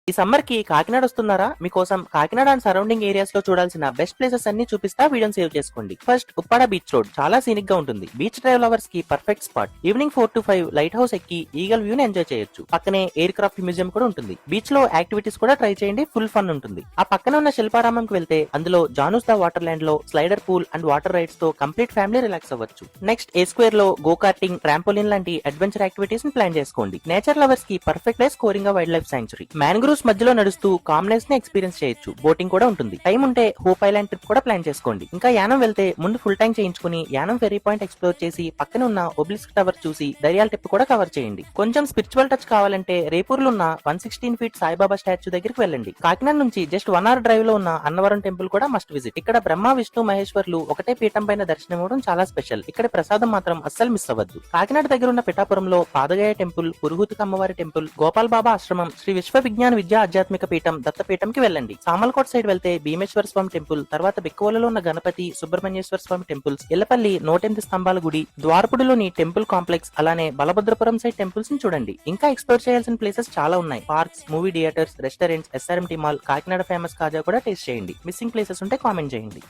ఈ సమ్మర్ కి కాకినాడ వస్తున్నారా? మీకోసం కాకినాడ అండ్ సరౌండింగ్ ఏరియాస్ లో చూడాల్సిన బెస్ట్ ప్లేసెస్ అన్ని చూపిస్తా, వీడియోని సేవ్ చేసుకోండి. ఫస్ట్ ఉప్పాడ బీచ్ రోడ్ చాలా సీనిక్ గా ఉంటుంది. బీచ్ డ్రైవ్ లవర్స్ కి perfect spot. Evening 4 to 5 light house ఎక్కి ఈగల్ వ్యూ ని ఎంజాయ్ చేయొచ్చు. పక్కనే ఎయిర్ క్రాఫ్ట్ మ్యూజియం కూడా ఉంటుంది. బీచ్ లో యాక్టివిటీస్ కూడా ట్రై చేయండి, ఫుల్ ఫన్ ఉంటుంది. ఆ పక్కన ఉన్న శిల్పారామం కి వెళ్తే అందులో జానూస్ ద వాటర్ ల్యాండ్ లో slider pool and water rides తో కంప్లీట్ ఫ్యామిలీ రిలాక్స్ అవ్వచ్చు. నెక్స్ట్ ఏ స్క్వేర్ లో గో కార్టింగ్, ట్రాంపోలిన్ లాంటి అడ్వెంచర్ యాక్టివిటీస్ ని ప్లాన్ చేసుకోండి. నేచర్ లవర్స్ కి perfect place Coringa wild life sanctuary. Mangroves మధ్యలో నడుస్తూ కామ్నెస్ ని ఎక్స్పీరియన్స్ చేయొచ్చు. బోటింగ్ కూడా ఉంటుంది. టైం ఉంటే హోప్ ఐలాండ్ ట్రిప్ కూడా ప్లాన్ చేసుకోండి. ఇంకా యానం వెళ్తే ముందు ఫుల్ ట్యాంక్ చేయించుకుని యానం ఫెరీ పాయింట్ ఎక్స్ప్లోర్ చేసి పక్కన ఉన్న ఒబ్లిస్క్ టవర్ చూసి దర్యాల ట్రిప్ కూడా కవర్ చేయండి. కొంచెం స్పిరిచువల్ టచ్ కావాలంటే రేపూర్లో ఉన్న 116 ఫీట్ సాయిబాబా స్టాచ్యూ దగ్గరికి వెళ్ళండి. కాకినాడ నుంచి జస్ట్ 1 hour డ్రైవ్ లో ఉన్న అన్నవరం టెంపుల్ కూడా మస్ట్ విజిట్. ఇక్కడ బ్రహ్మ విష్ణు మహేశ్వర్లు ఒకటే పీఠం పైన దర్శనం ఇవ్వడం చాలా స్పెషల్. ఇక్కడ ప్రసాదం మాత్రం అస్సలు మిస్ అవ్వద్దు. కాకినాడ దగ్గర ఉన్న పిఠాపురంలో పాదగాయ టెంపుల్, పురుహూతిక అమ్మవారి టెంపుల్, గోపాల్ బాబా ఆశ్రమం, శ్రీ విశ్వ విజ్ఞాన విద్యా ఆధ్యాత్మిక పీఠం దత్తపీఠంకి వెళ్ళండి. సామల్కోట్ సైడ్ వెళ్తే భీమేశ్వర స్వామి టెంపుల్, తర్వాత బిక్కవోలులో ఉన్న గణపతి, సుబ్రహ్మణ్యేశ్వర స్వామి టెంపుల్స్, ఎల్లపల్లి 108 స్తంభాల గుడి, ద్వారపుడిలోని టెంపుల్ కాంప్లెక్స్, అలానే బలభద్రపురం సైడ్ టెంపుల్స్ ని చూడండి. ఇంకా ఎక్స్ప్లోర్ చేయాల్సిన ప్లేసెస్ చాలా ఉన్నాయి. Parks, movie theatres, restaurants, SRMT mall, Kakinada famous kaja కూడా టేస్ట్ చేయండి. మిస్సింగ్ ప్లేసెస్ ఉంటే కామెంట్ చేయండి.